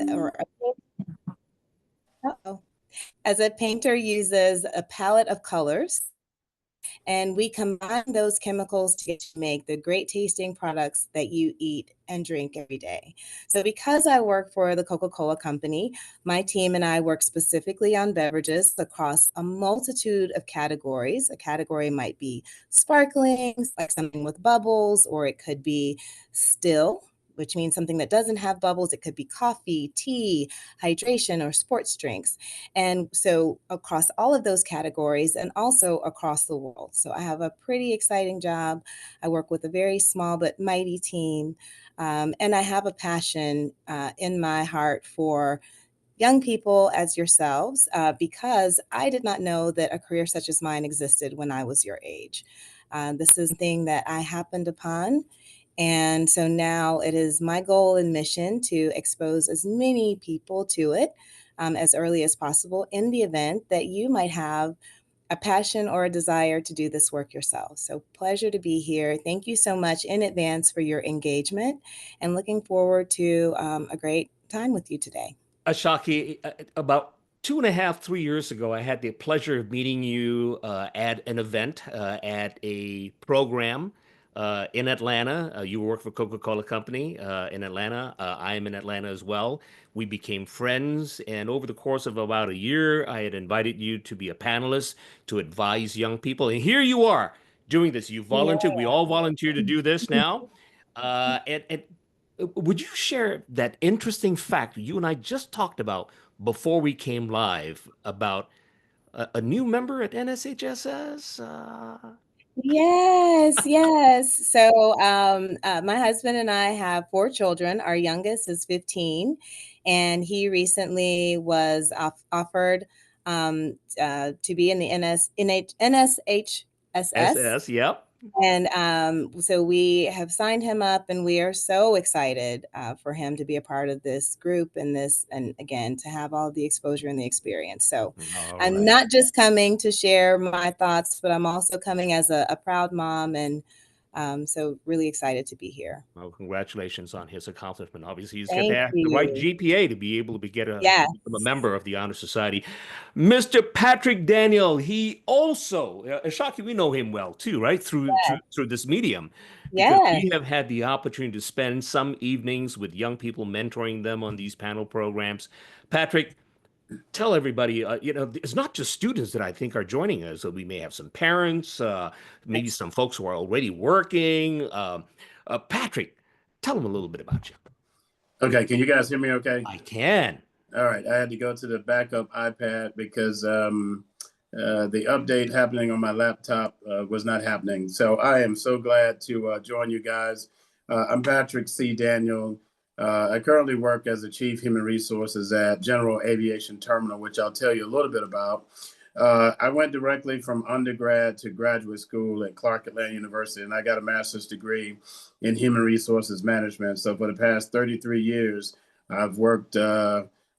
or uh-oh. As a painter uses a palette of colors, and we combine those chemicals to make the great tasting products that you eat and drink every day. So because I work for the Coca-Cola Company, my team and I work specifically on beverages across a multitude of categories. A category might be sparklings, like something with bubbles, or it could be still, which means something that doesn't have bubbles. It could be coffee, tea, hydration, or sports drinks. And so across all of those categories and also across the world. So I have a pretty exciting job. I work with a very small but mighty team. And I have a passion in my heart for young people as yourselves, because I did not know that a career such as mine existed when I was your age. This is a thing that I happened upon. And so now it is my goal and mission to expose as many people to it as early as possible in the event that you might have a passion or a desire to do this work yourself. So pleasure to be here. Thank you so much in advance for your engagement and looking forward to a great time with you today. Ashaki, about 2.5, 3 years ago, I had the pleasure of meeting you at an event, at a program in Atlanta. You work for Coca-Cola Company in Atlanta. I am in Atlanta as well. We became friends, and over the course of about a year, I had invited you to be a panelist to advise young people. And here you are doing this. You volunteered. We all volunteer to do this now. And would you share that interesting fact you and I just talked about before we came live about a new member at NSHSS? Yes, yes. So my husband and I have 4 children. Our youngest is 15, and he recently was offered to be in the NSHSS. SS, yep. And so we have signed him up, and we are so excited for him to be a part of this group and this, and again, to have all the exposure and the experience. So All I'm right. not just coming to share my thoughts, but I'm also coming as a proud mom. And so really excited to be here. Well, congratulations on his accomplishment. Obviously, he's got to Thank have the right you. GPA to be able to get Yes. become a member of the Honor Society. Mr. Patrick Daniel, he also, Ashaki, we know him well too, right? Through this medium, because Yes. we have had the opportunity to spend some evenings with young people, mentoring them on these panel programs. Patrick, tell everybody, it's not just students that I think are joining us. So we may have some parents, maybe some folks who are already working. Patrick, tell them a little bit about you. Okay, can you guys hear me okay? I can. All right, I had to go to the backup iPad because the update happening on my laptop was not happening. So I am so glad to join you guys. I'm Patrick C. Daniel. I currently work as the Chief Human Resources at General Aviation Terminal, which I'll tell you a little bit about. I went directly from undergrad to graduate school at Clark Atlanta University, and I got a master's degree in human resources management. So for the past 33 years, I've worked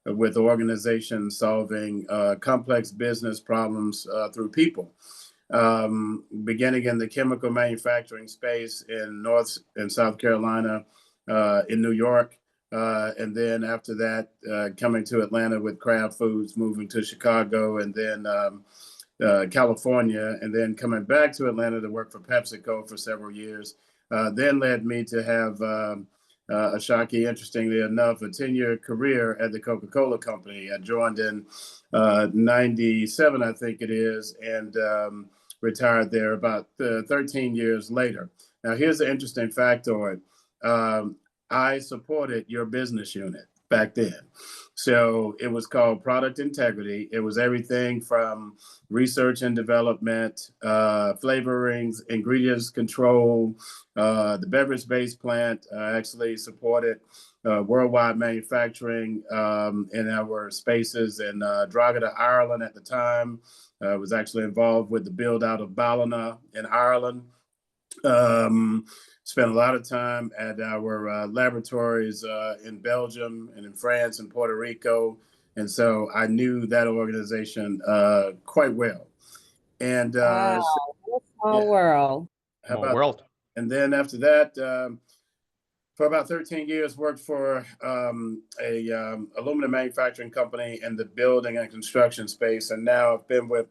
with organizations solving complex business problems through people. Beginning in the chemical manufacturing space in North and South Carolina, in New York, and then after that, coming to Atlanta with Kraft Foods, moving to Chicago, and then California, and then coming back to Atlanta to work for PepsiCo for several years, then led me to have Ashaki, interestingly enough, a 10-year career at the Coca-Cola Company. I joined in 97, I think it is, and retired there about 13 years later. Now, here's the interesting factoid. I supported your business unit back then. So it was called Product Integrity. It was everything from research and development, flavorings, ingredients control, the beverage-based plant. I actually supported worldwide manufacturing in our spaces in Drogheda, Ireland at the time. I was actually involved with the build out of Ballina in Ireland. Spent a lot of time at our laboratories in Belgium and in France and Puerto Rico. And so I knew that organization quite well. And Wow, what a small world. how Small about world. that? And then after that, for about 13 years, worked for a aluminum manufacturing company in the building and construction space. And now I've been with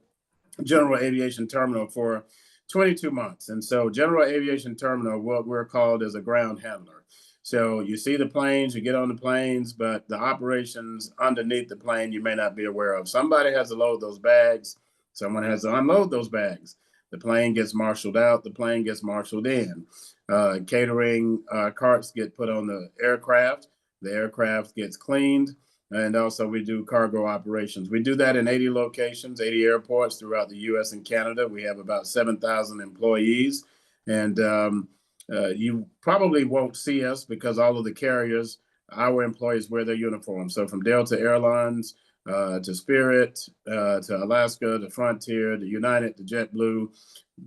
General Aviation Terminal for 22 months. And so General Aviation Terminal, what we're called is a ground handler. So you see the planes, you get on the planes, but the operations underneath the plane you may not be aware of. Somebody has to load those bags. Someone has to unload those bags. The plane gets marshaled out. The plane gets marshaled in. Catering carts get put on the aircraft. The aircraft gets cleaned. And also we do cargo operations. We do that in 80 locations, 80 airports throughout the US and Canada. We have about 7,000 employees. And you probably won't see us because all of the carriers, our employees wear their uniforms. So from Delta Airlines to Spirit, to Alaska, to Frontier, to United, to JetBlue,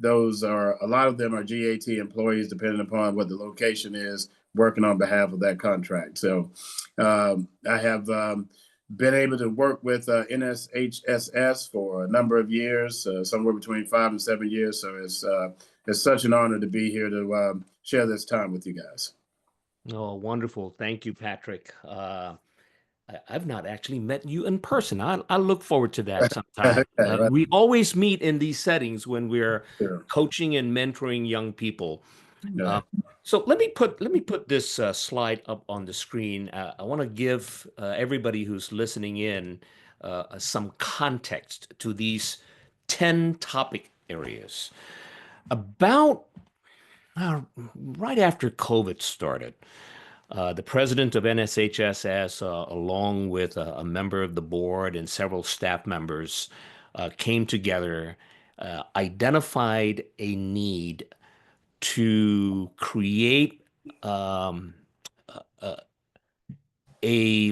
a lot of them are GAT employees, depending upon what the location is, working on behalf of that contract. So I have been able to work with NSHSS for a number of years, somewhere between 5 and 7 years. So it's such an honor to be here to share this time with you guys. Oh, wonderful. Thank you, Patrick. I've not actually met you in person. I look forward to that sometime. Right. We always meet in these settings when we're Sure. coaching and mentoring young people. Yeah. So let me put this slide up on the screen. I want to give everybody who's listening in some context to these 10 topic areas. About right after COVID started, the president of NSHSS, along with a member of the board and several staff members, came together, identified a need to create a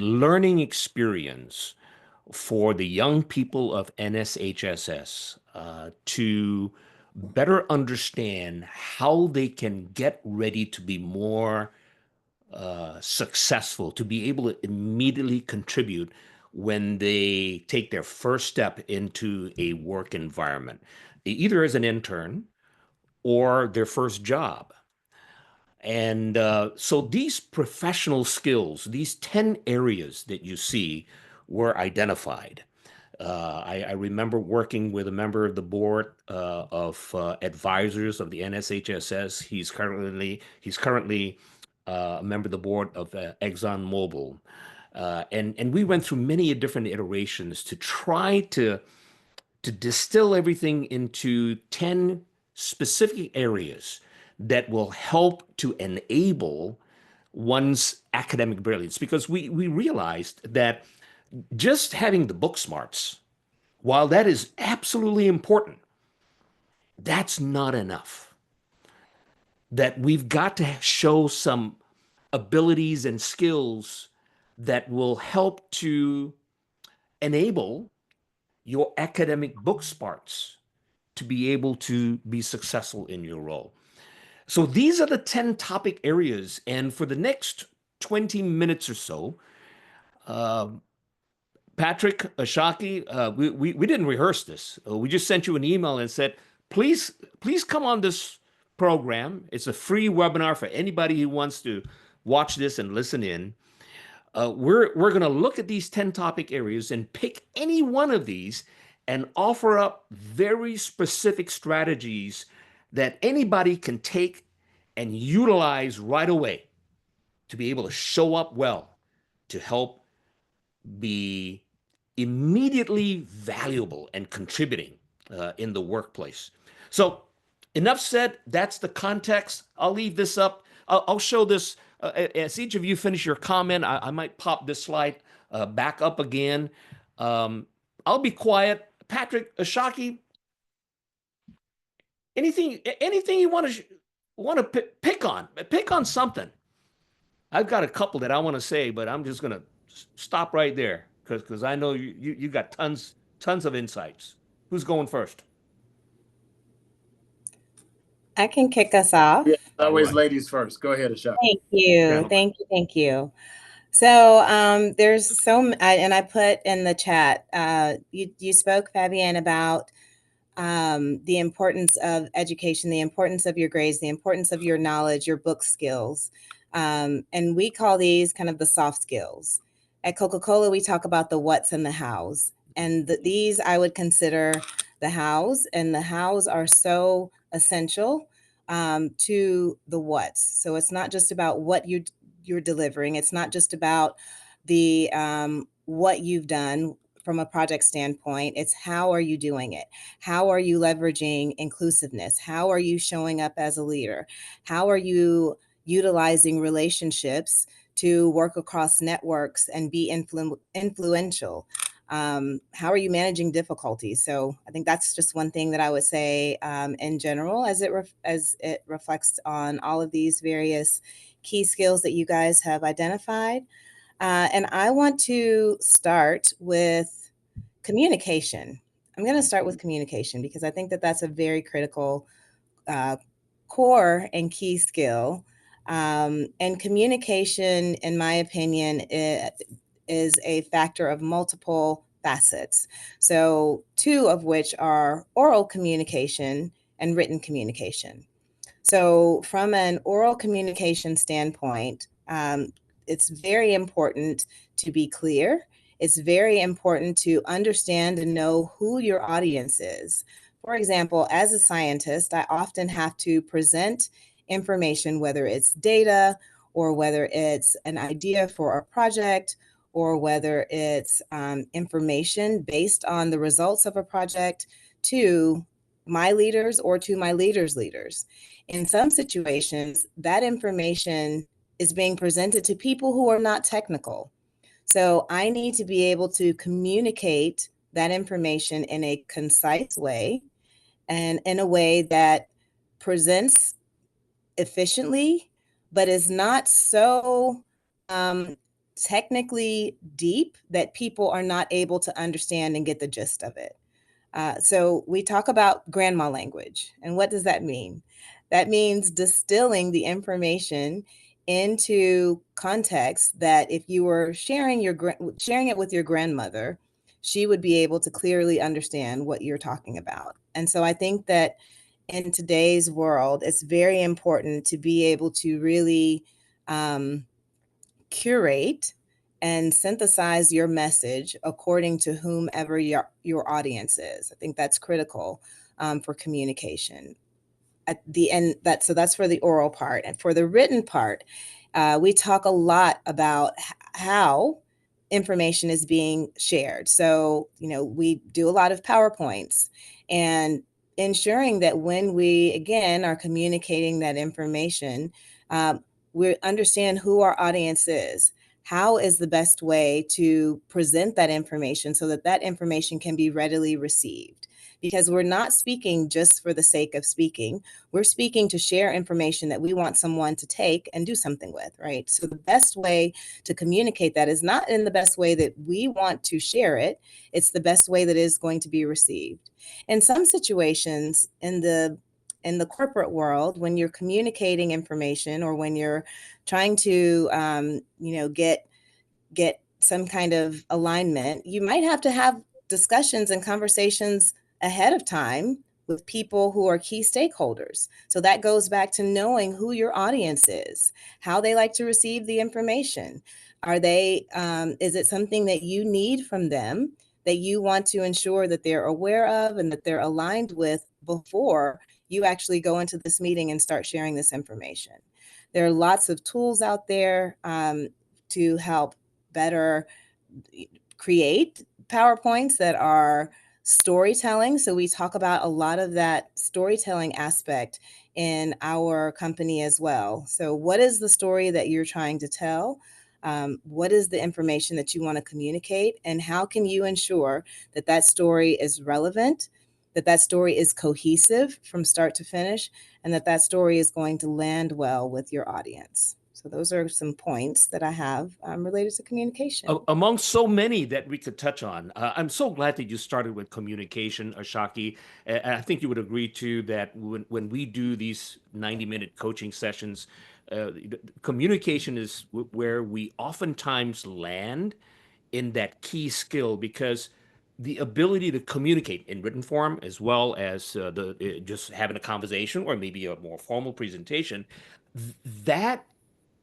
learning experience for the young people of NSHSS to better understand how they can get ready to be more successful, to be able to immediately contribute when they take their first step into a work environment, either as an intern or their first job. And so these professional skills, these 10 areas that you see were identified. I remember working with a member of the board of advisors of the NSHSS. He's currently a member of the board of ExxonMobil. And we went through many different iterations to try to distill everything into 10 specific areas that will help to enable one's academic brilliance. Because we realized that just having the book smarts, while that is absolutely important, that's not enough. That we've got to show some abilities and skills that will help to enable your academic book smarts to be able to be successful in your role. So these are the 10 topic areas. And for the next 20 minutes or so, Patrick, Ashaki, we didn't rehearse this. We just sent you an email and said, please come on this program. It's a free webinar for anybody who wants to watch this and listen in. We're going to look at these 10 topic areas and pick any one of these and offer up very specific strategies that anybody can take and utilize right away to be able to show up well, to help be immediately valuable and contributing in the workplace. So enough said, that's the context. I'll leave this up. I'll show this as each of you finish your comment. I might pop this slide back up again. I'll be quiet. Patrick, Ashaki, anything you want to pick on something. I've got a couple that I want to say, but I'm just going to stop right there because I know you got tons of insights. Who's going first? I can kick us off. Yeah, always All right. Ladies first. Go ahead, Ashaki. Thank you. Gentlemen. Thank you. So there's and I put in the chat, you spoke, Fabienne, about the importance of education, the importance of your grades, the importance of your knowledge, your book skills. And we call these kind of the soft skills. At Coca-Cola, we talk about the what's and the hows. And these I would consider the hows, and the hows are so essential to the what's. So it's not just about what you're delivering. It's not just about the what you've done from a project standpoint. It's how are you doing it? How are you leveraging inclusiveness? How are you showing up as a leader? How are you utilizing relationships to work across networks and be influential? How are you managing difficulties? So I think that's just one thing that I would say in general, as it reflects on all of these various key skills that you guys have identified. And I want to start with communication. I'm going to start with communication because I think that that's a very critical core and key skill. And communication, in my opinion, is a factor of multiple facets. So, two of which are oral communication and written communication. So, from an oral communication standpoint, it's very important to be clear. It's very important to understand and know who your audience is. For example, as a scientist, I often have to present information, whether it's data or whether it's an idea for a project or whether it's information based on the results of a project to my leaders or to my leaders' leaders. In some situations, that information is being presented to people who are not technical. So I need to be able to communicate that information in a concise way and in a way that presents efficiently, but is not so um, technically deep that people are not able to understand and get the gist of it. So we talk about grandma language. And what does that mean? That means distilling the information into context that if you were sharing sharing it with your grandmother, she would be able to clearly understand what you're talking about. And so I think that in today's world, it's very important to be able to really curate and synthesize your message according to whomever your audience is. I think that's critical for communication. At the end, that's for the oral part, and for the written part, we talk a lot about how information is being shared. So we do a lot of PowerPoints and ensuring that when we again are communicating that information, we understand who our audience is. How is the best way to present that information so that that information can be readily received? Because we're not speaking just for the sake of speaking. We're speaking to share information that we want someone to take and do something with, right? So the best way to communicate that is not in the best way that we want to share it. It's the best way that is going to be received. In some situations in the corporate world, when you're communicating information or when you're trying to, get some kind of alignment, you might have to have discussions and conversations ahead of time with people who are key stakeholders. So that goes back to knowing who your audience is, how they like to receive the information. Is it something that you need from them that you want to ensure that they're aware of and that they're aligned with before you actually go into this meeting and start sharing this information? There are lots of tools out there to help better create PowerPoints that are storytelling. So we talk about a lot of that storytelling aspect in our company as well. So what is the story that you're trying to tell? What is the information that you want to communicate? And how can you ensure that that story is relevant, that that story is cohesive from start to finish, and that that story is going to land well with your audience? So those are some points that I have related to communication. Among so many that we could touch on, I'm so glad that you started with communication, Ashaki. And I think you would agree too that when we do these 90-minute coaching sessions, communication is where we oftentimes land in that key skill, because the ability to communicate in written form as well as just having a conversation or maybe a more formal presentation, that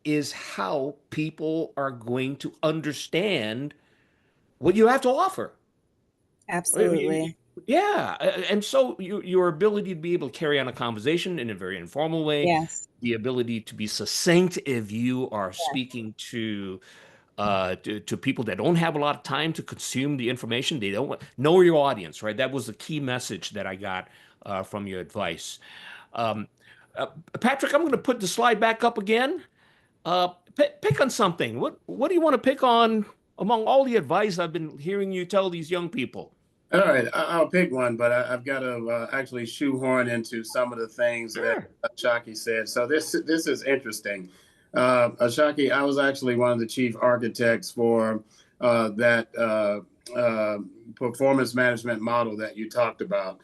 is how people are going to understand what you have to offer. Absolutely. Yeah, and so your ability to be able to carry on a conversation in a very informal way, Yes. the ability to be succinct if you are Yes. speaking to people that don't have a lot of time to consume the information. They don't know your audience, right? That was the key message that I got from your advice. Um, uh, Patrick, I'm going to put the slide back up again. Pick on something. What do you want to pick on among all the advice I've been hearing you tell these young people? All right, I'll pick one, but I've got to actually shoehorn into some of the things that Sure. Ashaki said. So this is interesting. Ashaki, I was actually one of the chief architects for that performance management model that you talked about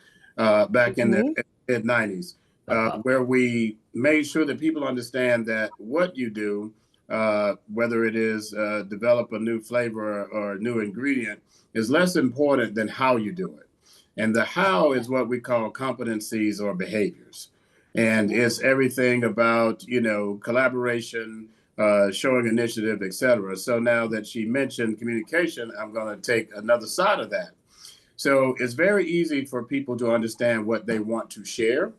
back in the Mhm. mid 90s, Uh-huh. where we made sure that people understand that what you do, whether it is develop a new flavor or a new ingredient, is less important than how you do it. And the how is what we call competencies or behaviors. And it's everything about, collaboration, showing initiative, et cetera. So now that she mentioned communication, I'm going to take another side of that. So it's very easy for people to understand what they want to share.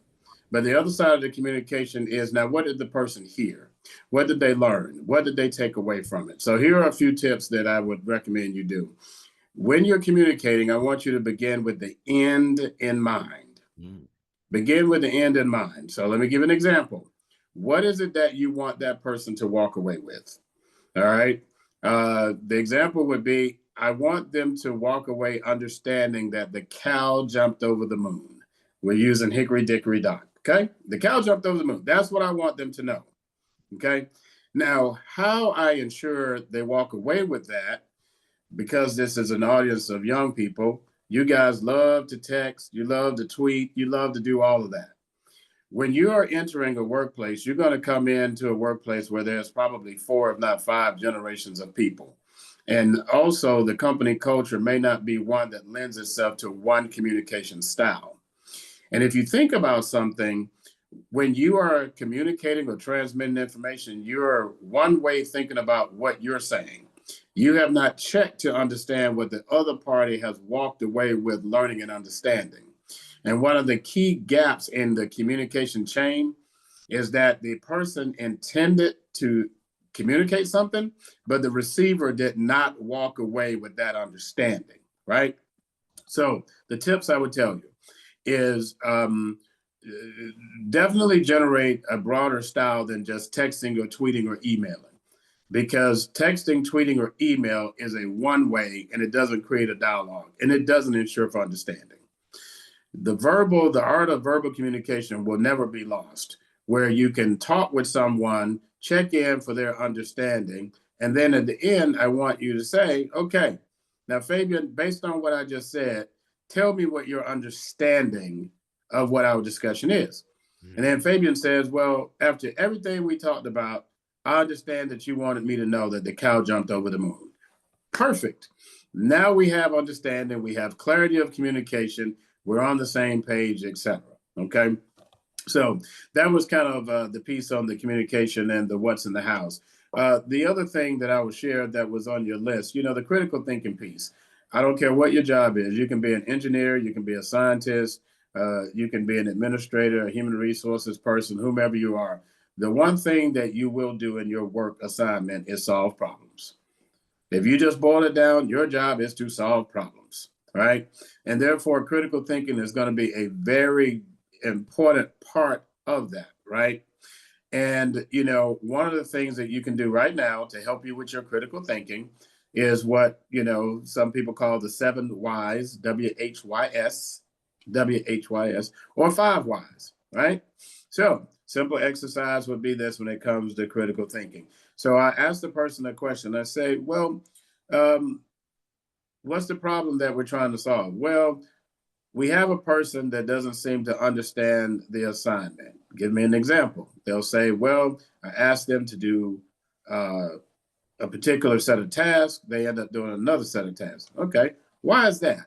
But the other side of the communication is, now, what did the person hear? What did they learn? What did they take away from it? So here are a few tips that I would recommend you do. When you're communicating, I want you to begin with the end in mind. Mm. Begin with the end in mind. So let me give an example. What is it that you want that person to walk away with? All right. The example would be, I want them to walk away understanding that the cow jumped over the moon. We're using hickory dickory dock. Okay. The cow jumped over the moon. That's what I want them to know. Okay. Now, how I ensure they walk away with that, because this is an audience of young people, you guys love to text, you love to tweet, you love to do all of that. When you are entering a workplace, you're going to come into a workplace where there's probably 4, if not 5 generations of people. And also, the company culture may not be one that lends itself to one communication style. And if you think about something, when you are communicating or transmitting information, you're one way thinking about what you're saying. You have not checked to understand what the other party has walked away with learning and understanding. And one of the key gaps in the communication chain is that the person intended to communicate something, but the receiver did not walk away with that understanding, right? So the tips I would tell you is definitely generate a broader style than just texting or tweeting or emailing. Because texting, tweeting, or email is a one way, and it doesn't create a dialogue, and it doesn't ensure for understanding. The art of verbal communication will never be lost, where you can talk with someone, check in for their understanding, and then at the end, I want you to say, okay, now, Fabian, based on what I just said, tell me what your understanding of what our discussion is. And then Fabian says, well, after everything we talked about, I understand that you wanted me to know that the cow jumped over the moon. Perfect. Now we have understanding, we have clarity of communication, we're on the same page, etc. Okay. So that was kind of the piece on the communication and the what's in the house. The other thing that I would share that was on your list, the critical thinking piece. I don't care what your job is. You can be an engineer, you can be a scientist, you can be an administrator, a human resources person, whomever you are. The one thing that you will do in your work assignment is solve problems. If you just boil it down, your job is to solve problems, right? And therefore, critical thinking is going to be a very important part of that, right? And, one of the things that you can do right now to help you with your critical thinking is what, some people call the 7 whys, WHYS, or 5 whys, right? So simple exercise would be this when it comes to critical thinking. So I asked the person a question. I say, well, what's the problem that we're trying to solve? Well, we have a person that doesn't seem to understand the assignment. Give me an example. They'll say, well, I asked them to do a particular set of tasks. They end up doing another set of tasks. Okay, why is that?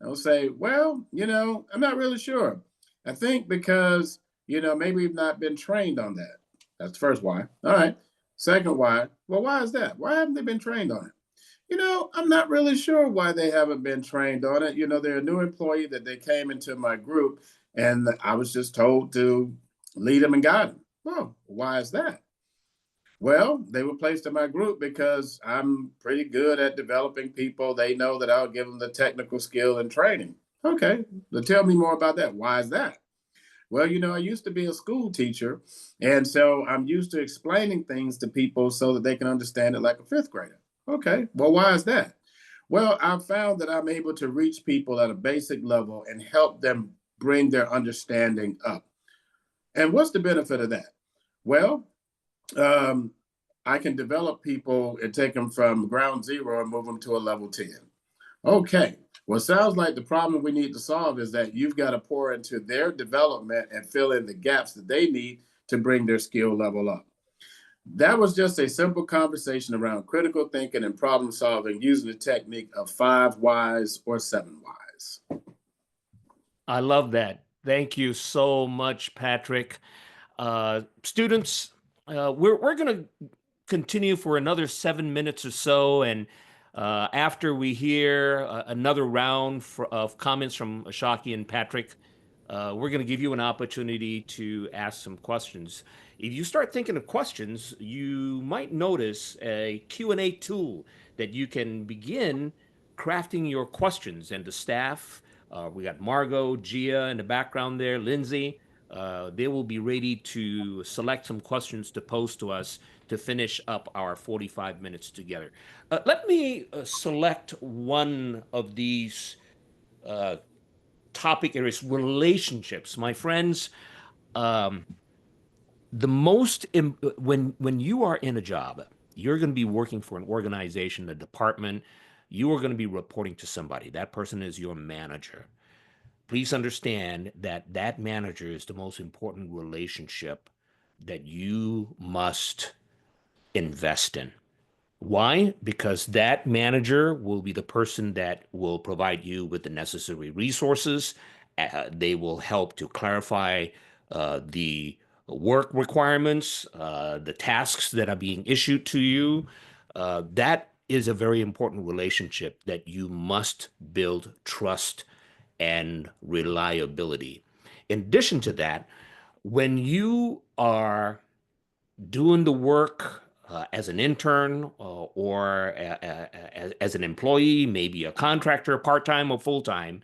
They'll say, well, I'm not really sure. I think because, maybe we've not been trained on that. That's the first why. All right. Second why, well, why is that? Why haven't they been trained on it? I'm not really sure why they haven't been trained on it. They're a new employee that they came into my group, and I was just told to lead them and guide them. Well, why is that? Well, they were placed in my group because I'm pretty good at developing people. They know that I'll give them the technical skill and training. Okay, so tell me more about that. Why is that? Well, I used to be a school teacher, and so I'm used to explaining things to people so that they can understand it like a fifth grader. Okay, well, why is that? Well, I've found that I'm able to reach people at a basic level and help them bring their understanding up. And what's the benefit of that? Well, um, I can develop people and take them from ground zero and move them to a level 10. Okay. Well, it sounds like the problem we need to solve is that you've got to pour into their development and fill in the gaps that they need to bring their skill level up. That was just a simple conversation around critical thinking and problem solving using the technique of 5 whys or 7 whys. I love that. Thank you so much, Patrick. Students, we're going to continue for another 7 minutes or so, and after we hear another round of comments from Ashaki and Patrick, we're going to give you an opportunity to ask some questions. If you start thinking of questions, you might notice a Q&A tool that you can begin crafting your questions. And the staff, we got Margot, Gia in the background there, Lindsay, they will be ready to select some questions to pose to us to finish up our 45 minutes together. Let me select one of these topic areas, relationships. My friends, when you are in a job, you're going to be working for an organization, a department, you are going to be reporting to somebody. That person is your manager. Please understand that that manager is the most important relationship that you must invest in. Why? Because that manager will be the person that will provide you with the necessary resources. They will help to clarify the work requirements, the tasks that are being issued to you. That is a very important relationship that you must build trust and reliability. In addition to that, when you are doing the work as an intern or as an employee, maybe a contractor, part-time or full-time,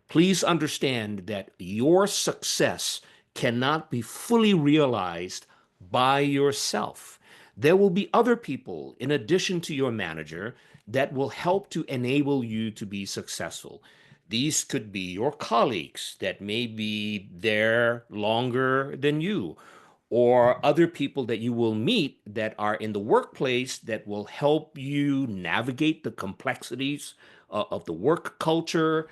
please understand that your success cannot be fully realized by yourself. There will be other people in addition to your manager that will help to enable you to be successful. These could be your colleagues that may be there longer than you, or other people that you will meet that are in the workplace that will help you navigate the complexities of the work culture,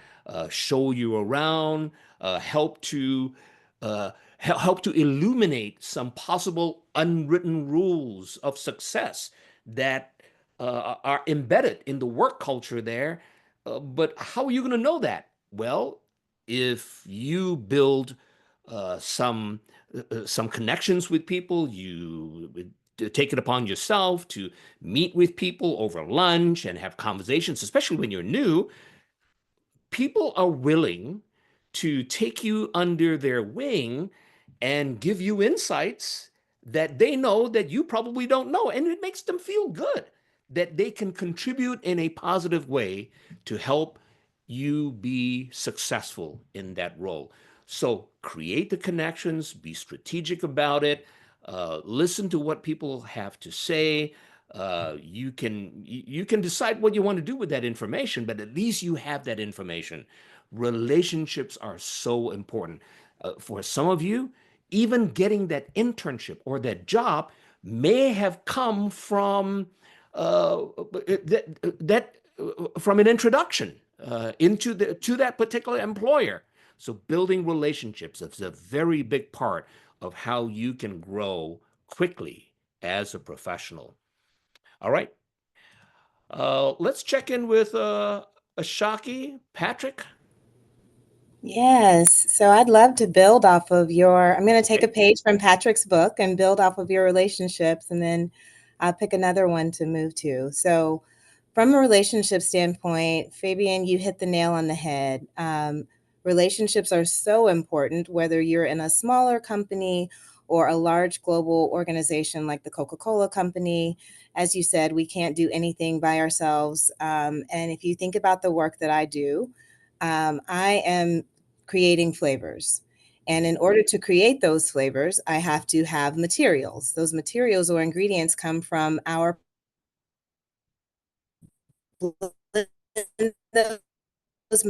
show you around, help to illuminate some possible unwritten rules of success that are embedded in the work culture there. But how are you going to know that? Well, if you build some connections with people, you take it upon yourself to meet with people over lunch and have conversations, especially when you're new. People are willing to take you under their wing and give you insights that they know that you probably don't know. And it makes them feel good that they can contribute in a positive way to help you be successful in that role. So create the connections, be strategic about it, listen to what people have to say. You can decide what you want to do with that information, but at least you have that information. Relationships are so important. For some of you, even getting that internship or that job may have come from from an introduction to that particular employer. So building relationships is a very big part of how you can grow quickly as a professional. All right. Let's check in with Ashaki. Patrick? Yes. So I'd love to build off of I'm going to take a page from Patrick's book and build off of your relationships. And then I'll pick another one to move to. So from a relationship standpoint, Fabian, you hit the nail on the head. Relationships are so important, whether you're in a smaller company or a large global organization like the Coca-Cola Company. As you said, we can't do anything by ourselves. And if you think about the work that I do, I am creating flavors. And in order to create those flavors, I have to have materials. Those materials or ingredients come from our those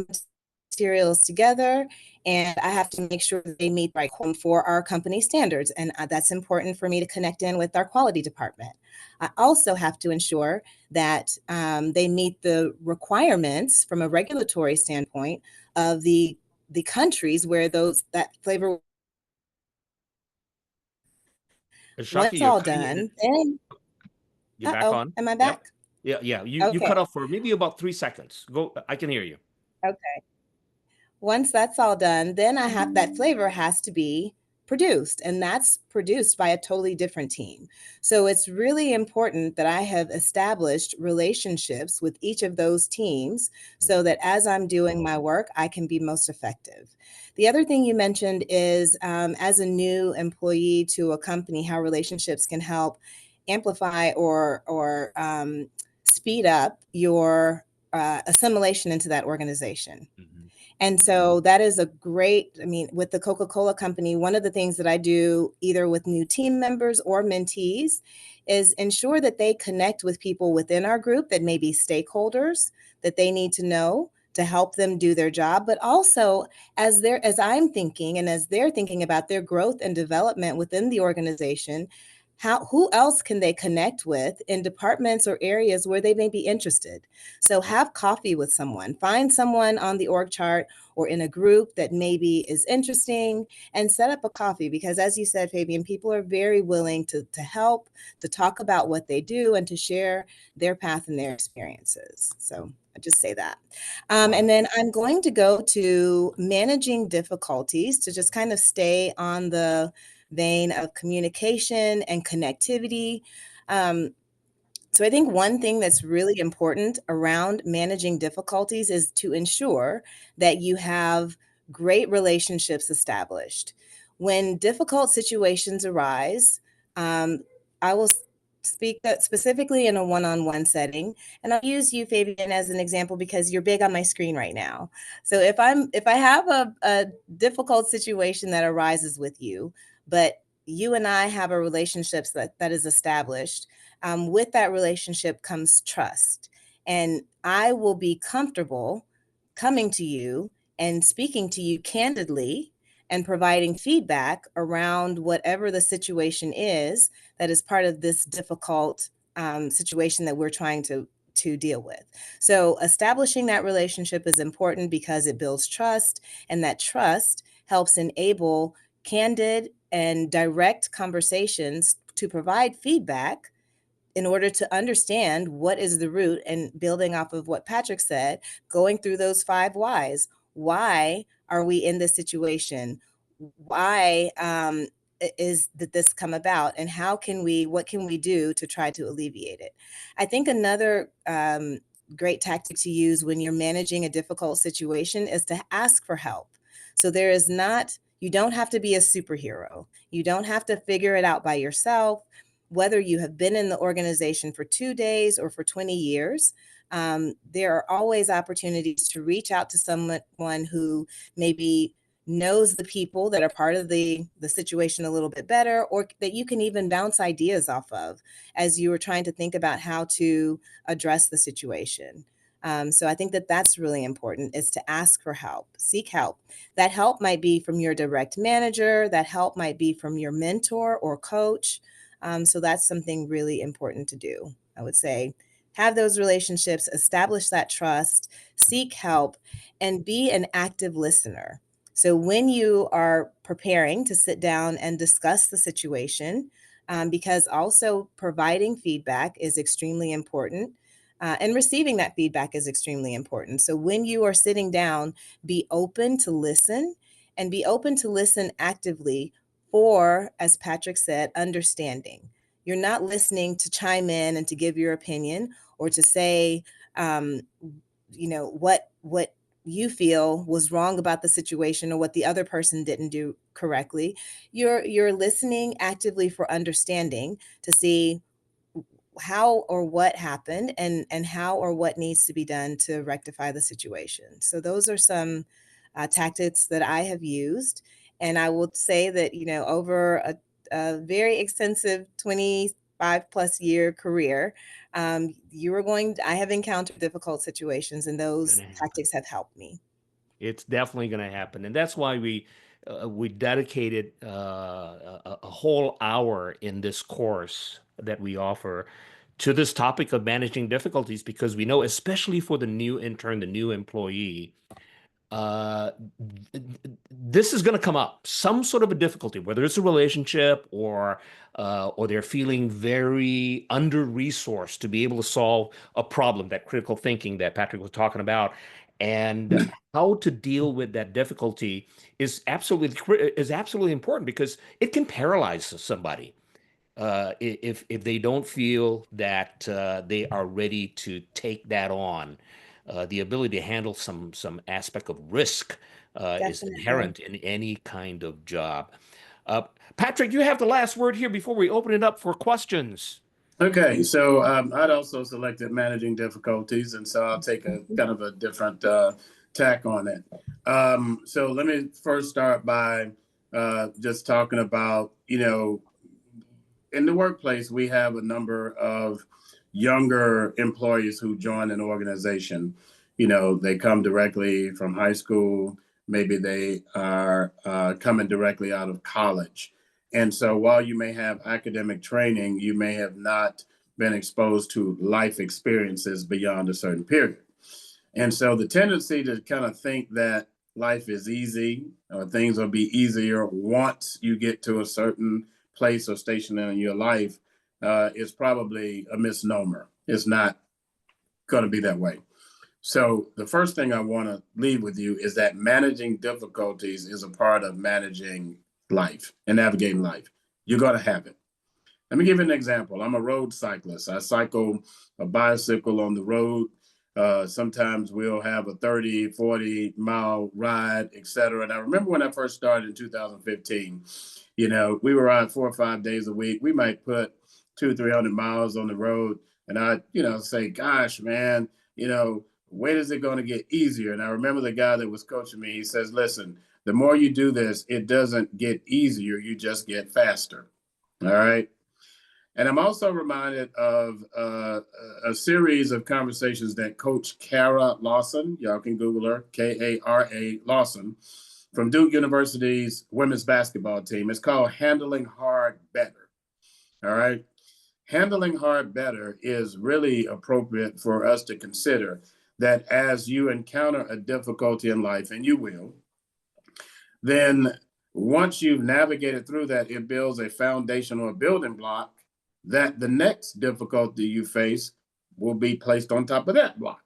materials together, and I have to make sure that they meet right for our company standards. And that's important for me to connect in with our quality department. I also have to ensure that they meet the requirements from a regulatory standpoint of the countries where that flavor. Shaka, Once you're all cutting in. done, then You're back on. am I Yep. back? Yeah. You Okay. cut off for maybe about 3 seconds. Go. I can hear you. Okay. Once that's all done, then I have that flavor has to be produced, and that's produced by a totally different team. So it's really important that I have established relationships with each of those teams so that as I'm doing my work, I can be most effective. The other thing you mentioned is as a new employee to a company, how relationships can help amplify or speed up your assimilation into that organization. Mhm. And so that is a great, I mean, with the Coca-Cola Company, one of the things that I do either with new team members or mentees is ensure that they connect with people within our group that may be stakeholders that they need to know to help them do their job, but also as I'm thinking and as they're thinking about their growth and development within the organization, who else can they connect with in departments or areas where they may be interested? So have coffee with someone, find someone on the org chart or in a group that maybe is interesting and set up a coffee because as you said, Fabian, people are very willing to help, to talk about what they do and to share their path and their experiences. So I just say that. And then I'm going to go to managing difficulties to just kind of stay on the vein of communication and connectivity. So I think one thing that's really important around managing difficulties is to ensure that you have great relationships established. When difficult situations arise, I will speak that specifically in a one-on-one setting, and I'll use you, Fabian, as an example because you're big on my screen right now. So if I have a difficult situation that arises with you, but you and I have a relationship that is established, with that relationship comes trust. And I will be comfortable coming to you and speaking to you candidly and providing feedback around whatever the situation is that is part of this difficult situation that we're trying to deal with. So establishing that relationship is important because it builds trust, and that trust helps enable candid and direct conversations to provide feedback in order to understand what is the root and building off of what Patrick said, going through those 5 whys. Why are we in this situation? Why did this come about? And what can we do to try to alleviate it? I think another great tactic to use when you're managing a difficult situation is to ask for help. So you don't have to be a superhero. You don't have to figure it out by yourself whether you have been in the organization for 2 days or for 20 years, there are always opportunities to reach out to someone who maybe knows the people that are part of the situation a little bit better, or that you can even bounce ideas off of as you were trying to think about how to address the situation. So I think that that's really important, is to ask for help, seek help. That help might be from your direct manager, that help might be from your mentor or coach. So that's something really important to do. I would say have those relationships, establish that trust, seek help, and be an active listener. So when you are preparing to sit down and discuss the situation, because also providing feedback is extremely important. And receiving that feedback is extremely important. So when you are sitting down, be open to listen and be open to listen actively for, as Patrick said, understanding. you're not listening to chime in and to give your opinion or to say, what you feel was wrong about the situation or what the other person didn't do correctly. You're listening actively for understanding to see how or what happened and how or what needs to be done to rectify the situation. So those are some tactics that I have used. And I will say that, over a very extensive 25 plus year career, I have encountered difficult situations, and those tactics have helped me. It's definitely going to happen, and that's why we dedicated a whole hour in this course that we offer to this topic of managing difficulties, because we know, especially for the new intern, the new employee, uh, this is going to come up, some sort of a difficulty, whether it's a relationship or they're feeling very under-resourced to be able to solve a problem, that critical thinking that Patrick was talking about. And how to deal with that difficulty is absolutely important, because it can paralyze somebody if they don't feel that they are ready to take that on. The ability to handle some aspect of risk is Definitely. inherent in any kind of job. Patrick, you have the last word here before we open it up for questions. Okay, so I'd also selected managing difficulties, and so I'll take a kind of a different tack on it. So let me first start by just talking about, in the workplace, we have a number of younger employees who join an organization. They come directly from high school, maybe they are coming directly out of college. And so while you may have academic training, you may have not been exposed to life experiences beyond a certain period. And so the tendency to kind of think that life is easy or things will be easier once you get to a certain place or station in your life is probably a misnomer. It's not going to be that way. So the first thing I want to leave with you is that managing difficulties is a part of managing life and navigating life. You're going to have it. Let me give you an example. I'm a road cyclist. I cycle a bicycle on the road. Sometimes we'll have a 30, 40-mile ride, et cetera. And I remember when I first started in 2015, we were out 4 or 5 days a week. We might put 200-300 miles on the road. And I, say, gosh, man, when is it going to get easier? And I remember the guy that was coaching me, he says, listen, the more you do this, it doesn't get easier. You just get faster. All right. And I'm also reminded of a series of conversations that Coach Kara Lawson, y'all can Google her, Kara Lawson, from Duke University's women's basketball team. It's called Handling Hard Better. All right. Handling hard better is really appropriate for us to consider that as you encounter a difficulty in life, and you will, then once you've navigated through that, it builds a foundation or a building block that the next difficulty you face will be placed on top of that block.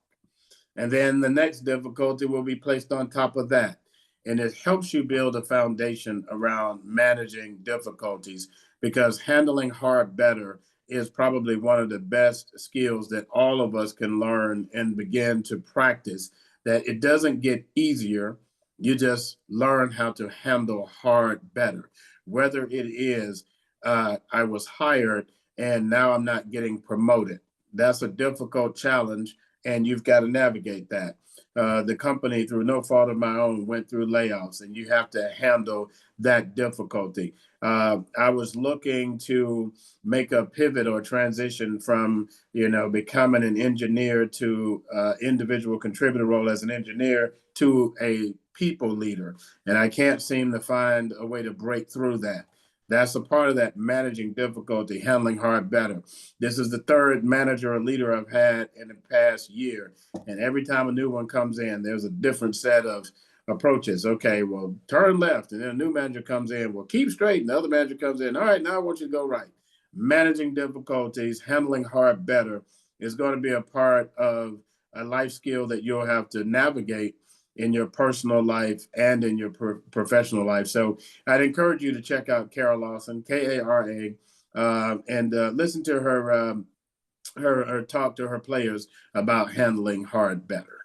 And then the next difficulty will be placed on top of that. And it helps you build a foundation around managing difficulties, because handling hard better is probably one of the best skills that all of us can learn and begin to practice, that it doesn't get easier. You just learn how to handle hard better. Whether it is, I was hired and now I'm not getting promoted. That's a difficult challenge, and you've got to navigate that. The company, through no fault of my own, went through layoffs, and you have to handle that difficulty. I was looking to make a pivot or transition from, becoming an engineer to individual contributor role as an engineer to a people leader. And I can't seem to find a way to break through that. That's a part of that managing difficulty, handling hard better. This is the third manager or leader I've had in the past year. And every time a new one comes in, there's a different set of approaches. Okay, well, turn left. And then a new manager comes in. Well, keep straight. And the other manager comes in. All right, now I want you to go right. Managing difficulties, handling hard better is going to be a part of a life skill that you'll have to navigate in your personal life and in your professional life. So I'd encourage you to check out Kara Lawson, Kara and listen to her talk to her players about handling hard better.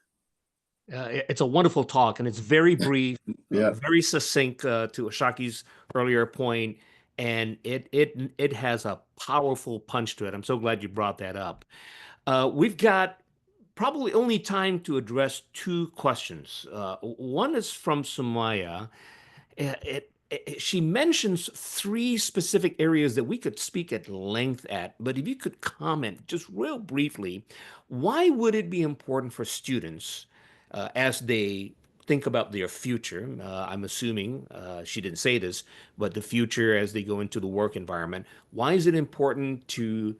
It's a wonderful talk, and it's very brief, Yeah. very succinct to Ashaki's earlier point, and it has a powerful punch to it. I'm so glad you brought that up. We've got probably only time to address two questions. One is from Sumaya. She mentions three specific areas that we could speak at length at, but if you could comment just real briefly, why would it be important for students as they think about their future? I'm assuming she didn't say this, but the future as they go into the work environment. Why is it important to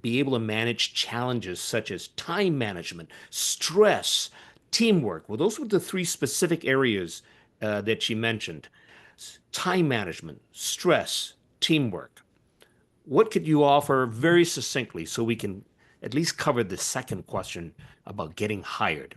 be able to manage challenges such as time management, stress, teamwork? Well, those were the three specific areas that she mentioned. Time management, stress, teamwork. What could you offer very succinctly so we can at least cover the second question about getting hired?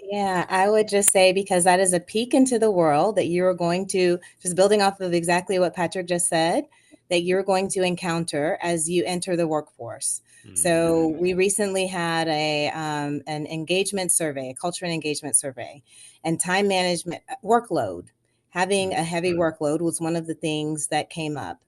Yeah, I would just say, because that is a peek into the world that you're going to, just building off of exactly what Patrick just said, that you're going to encounter as you enter the workforce. So we recently had an engagement survey, a culture and engagement survey, and time management workload. Having a heavy workload was one of the things that came up.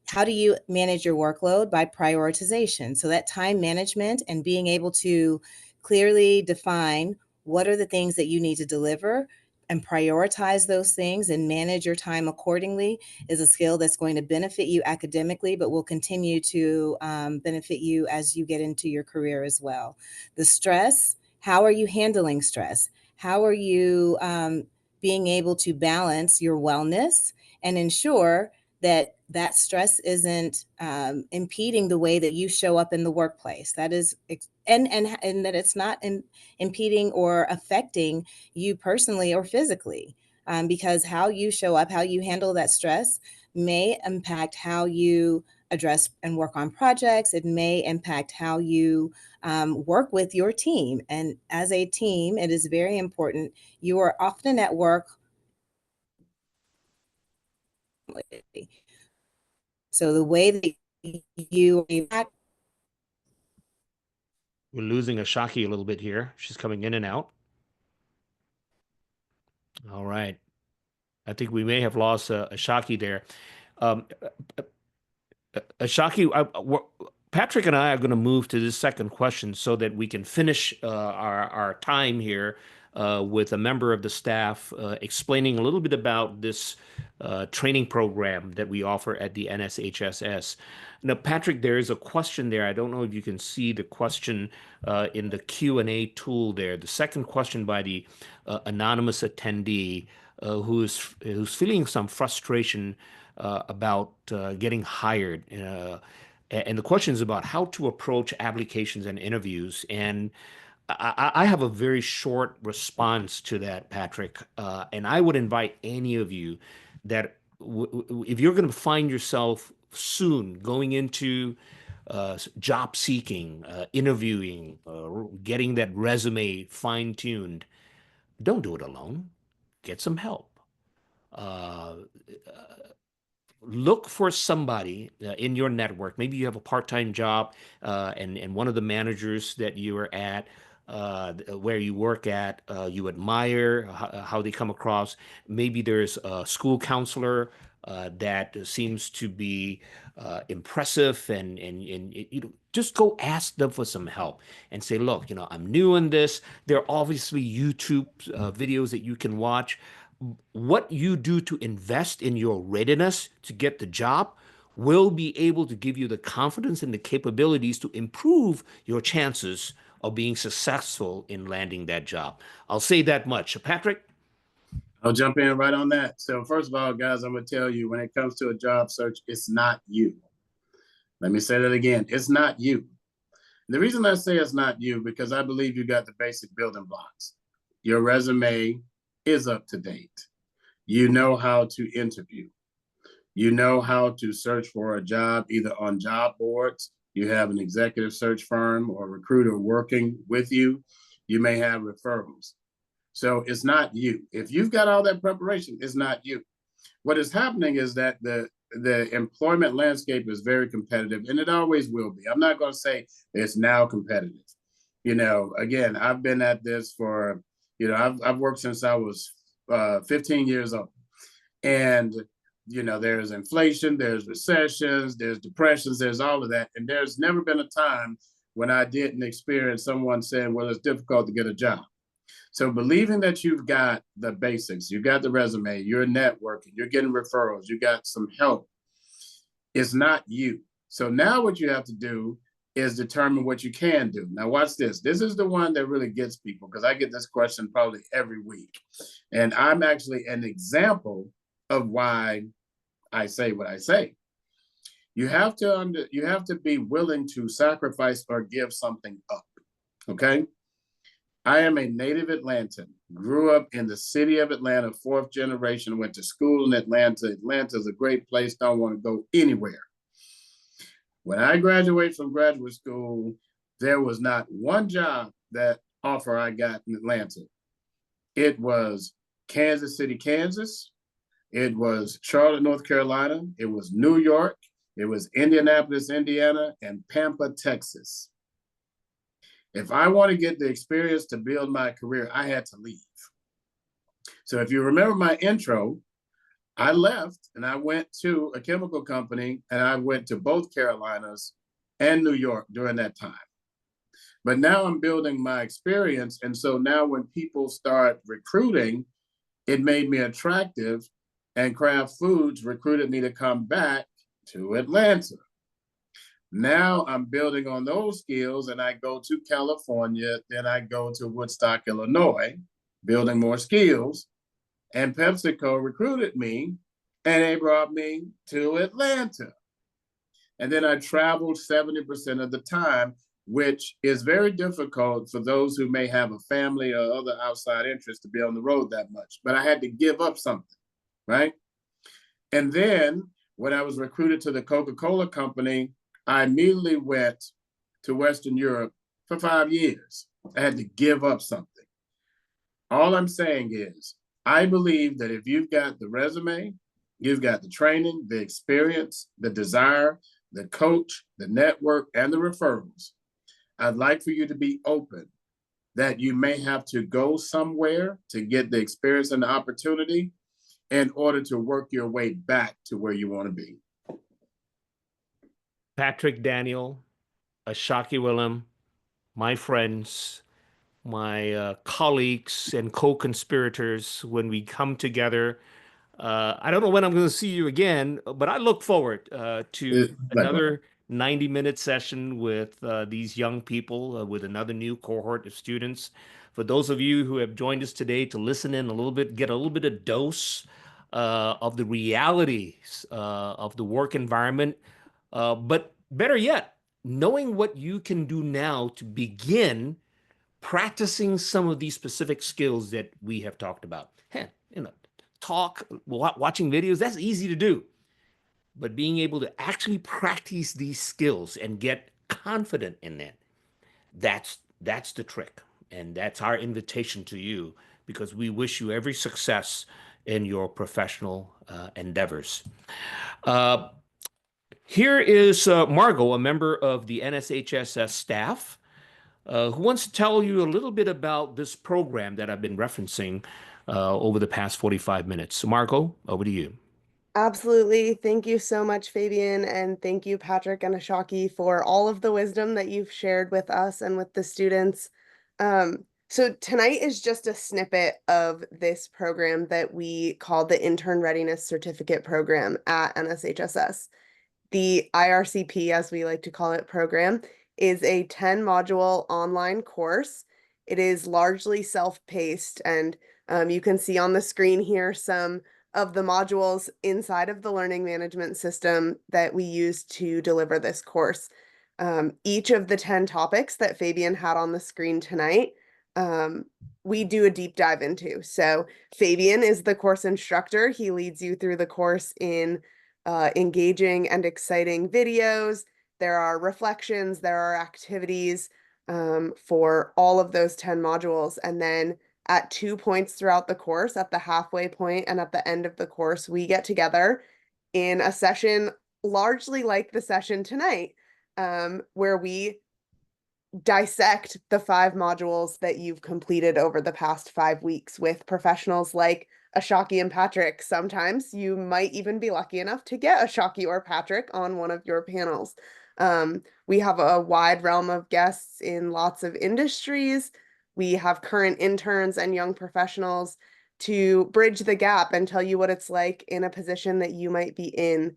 How do you manage your workload? By prioritization. So that time management and being able to clearly define what are the things that you need to deliver and prioritize those things and manage your time accordingly is a skill that's going to benefit you academically, but will continue to benefit you as you get into your career as well. The stress, how are you handling stress? How are you being able to balance your wellness and ensure that that stress isn't impeding the way that you show up in the workplace? That is, and that it's not impeding or affecting you personally or physically, because how you show up, how you handle that stress may impact how you address and work on projects. It may impact how you work with your team. And as a team, it is very important. You are often at work. So the way that you react. We're losing Ashaki a little bit here. She's coming in and out. All right. I think we may have lost Ashaki there. Ashaki, Patrick and I are going to move to this second question so that we can finish our time here with a member of the staff explaining a little bit about this training program that we offer at the NSHSS. Now, Patrick, there is a question there. I don't know if you can see the question in the Q&A tool there. The second question by the anonymous attendee who's feeling some frustration about getting hired. And the question is about how to approach applications and interviews. And I have a very short response to that, Patrick. And I would invite any of you that if you're going to find yourself soon going into job seeking, interviewing, getting that resume fine-tuned, don't do it alone. Get some help. Look for somebody in your network. Maybe you have a part-time job and one of the managers that you are at, where you work at, you admire how they come across. Maybe there's a school counselor that seems to be impressive, and you know, just go ask them for some help and say, look, you know, I'm new in this. There are obviously YouTube videos that you can watch. What you do to invest in your readiness to get the job will be able to give you the confidence and the capabilities to improve your chances of being successful in landing that job. I'll say that much. Patrick? I'll jump in right on that. So first of all, guys, I'm going to tell you, when it comes to a job search, it's not you. Let me say that again. It's not you. The reason I say it's not you, because I believe you got the basic building blocks. Your resume is up to date. You know how to interview. You know how to search for a job, either on job boards. You have an executive search firm or recruiter working with you. You may have referrals. So it's not you. If you've got all that preparation, it's not you. What is happening is that the the employment landscape is very competitive, and it always will be. I'm not going to say it's now competitive. You know, again, I've been at this for, you know, I've worked since I was 15 years old. And, you know, there's inflation, there's recessions, there's depressions, there's all of that. And there's never been a time when I didn't experience someone saying, well, it's difficult to get a job. So believing that you've got the basics, you got the resume, you're networking, you're getting referrals, you got some help, it's not you. So now what you have to do is determine what you can do. Now watch this. This is the one that really gets people, because I get this question probably every week. And I'm actually an example of why I say what I say. You have to be willing to sacrifice or give something up. Okay? I am a native Atlantan, grew up in the city of Atlanta, 4th generation, went to school in Atlanta. Atlanta is a great place, don't want to go anywhere. When I graduated from graduate school, there was not one job that offer I got in Atlanta. It was Kansas City, Kansas. It was Charlotte, North Carolina. It was New York. It was Indianapolis, Indiana, and Pampa, Texas. If I want to get the experience to build my career, I had to leave. So if you remember my intro, I left and I went to a chemical company, and I went to both Carolinas and New York during that time. But now I'm building my experience. And so now when people start recruiting, it made me attractive, and Kraft Foods recruited me to come back to Atlanta. Now I'm building on those skills, and I go to California, then I go to Woodstock, Illinois, building more skills. And PepsiCo recruited me, and they brought me to Atlanta. And then I traveled 70% of the time, which is very difficult for those who may have a family or other outside interests to be on the road that much. But I had to give up something, right? And then when I was recruited to the Coca-Cola company, I immediately went to Western Europe for 5 years. I had to give up something. All I'm saying is, I believe that if you've got the resume, you've got the training, the experience, the desire, the coach, the network, and the referrals, I'd like for you to be open that you may have to go somewhere to get the experience and the opportunity in order to work your way back to where you want to be. Patrick Daniel, Ashaki Willem, my friends, my colleagues and co-conspirators, when we come together, I don't know when I'm going to see you again, but I look forward to another 90-minute session with these young people, with another new cohort of students. For those of you who have joined us today to listen in a little bit, get a little bit of dose of the realities of the work environment, but better yet, knowing what you can do now to begin practicing some of these specific skills that we have talked about. Watching videos, that's easy to do. But being able to actually practice these skills and get confident in it, that's the trick. And that's our invitation to you, because we wish you every success in your professional endeavors. Here is Margot, a member of the NSHSS staff, who wants to tell you a little bit about this program that I've been referencing over the past 45 minutes. So Margot, over to you. Absolutely. Thank you so much, Fabian. And thank you, Patrick and Ashaki, for all of the wisdom that you've shared with us and with the students. So tonight is just a snippet of this program that we call the Intern Readiness Certificate Program at NSHSS. The IRCP, as we like to call it, program is a 10-module online course. It is largely self-paced, and you can see on the screen here some of the modules inside of the learning management system that we use to deliver this course. Each of the 10 topics that Fabian had on the screen tonight, we do a deep dive into. So Fabian is the course instructor. He leads you through the course in engaging and exciting videos. There are reflections, there are activities for all of those 10 modules. And then at 2 points throughout the course, at the halfway point and at the end of the course, we get together in a session largely like the session tonight, where we dissect the 5 modules that you've completed over the past 5 weeks with professionals like Ashaki and Patrick. Sometimes you might even be lucky enough to get Ashaki or Patrick on one of your panels. We have a wide realm of guests in lots of industries. We have current interns and young professionals to bridge the gap and tell you what it's like in a position that you might be in.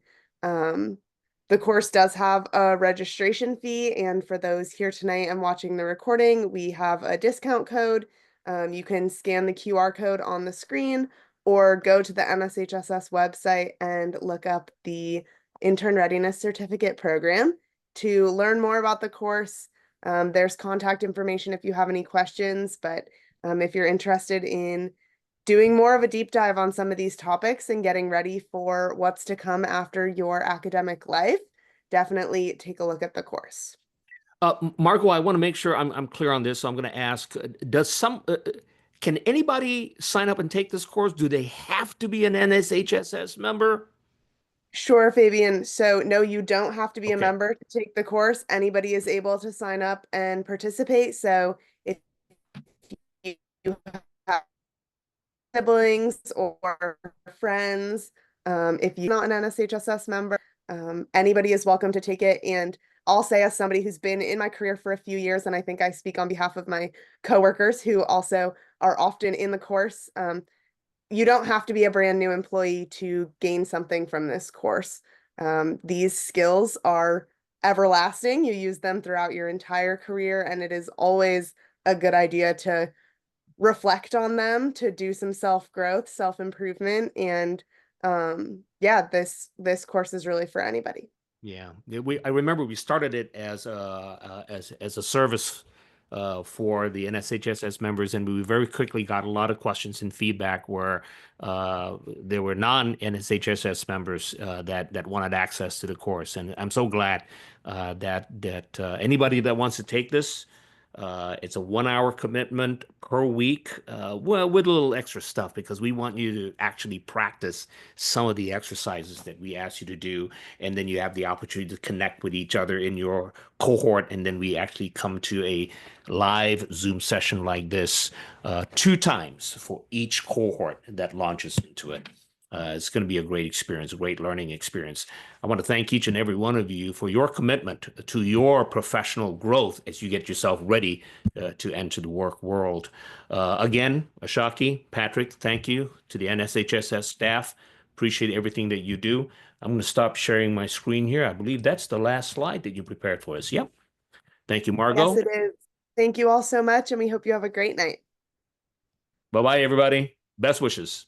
The course does have a registration fee, and for those here tonight and watching the recording, we have a discount code. You can scan the QR code on the screen or go to the NSHSS website and look up the Intern Readiness Certificate Program to learn more about the course. There's contact information if you have any questions, but if you're interested in doing more of a deep dive on some of these topics and getting ready for what's to come after your academic life, definitely take a look at the course. Margot, I want to make sure I'm clear on this. So I'm going to ask, can anybody sign up and take this course? Do they have to be an NSHSS member? Sure, Fabian. So no, you don't have to be a Okay. member to take the course. Anybody is able to sign up and participate. So if you have siblings or friends, if you're not an NSHSS member, anybody is welcome to take it. And I'll say, as somebody who's been in my career for a few years, and I think I speak on behalf of my coworkers who also are often in the course, you don't have to be a brand new employee to gain something from this course. These skills are everlasting. You use them throughout your entire career, and it is always a good idea to reflect on them, to do some self-growth, self-improvement, and yeah, this course is really for anybody. Yeah, I remember we started it as a service for the NSHSS members, and we very quickly got a lot of questions and feedback where there were non-NSHSS members that wanted access to the course, and I'm so glad that anybody that wants to take this. It's a 1-hour commitment per week, well, with a little extra stuff because we want you to actually practice some of the exercises that we ask you to do. And then you have the opportunity to connect with each other in your cohort. And then we actually come to a live Zoom session like this 2 times for each cohort that launches into it. It's going to be a great experience, a great learning experience. I want to thank each and every one of you for your commitment to your professional growth as you get yourself ready to enter the work world. Again, Ashaki, Patrick, thank you to the NSHSS staff. Appreciate everything that you do. I'm going to stop sharing my screen here. I believe that's the last slide that you prepared for us. Yep. Thank you, Margot. Yes, it is. Thank you all so much, and we hope you have a great night. Bye-bye, everybody. Best wishes.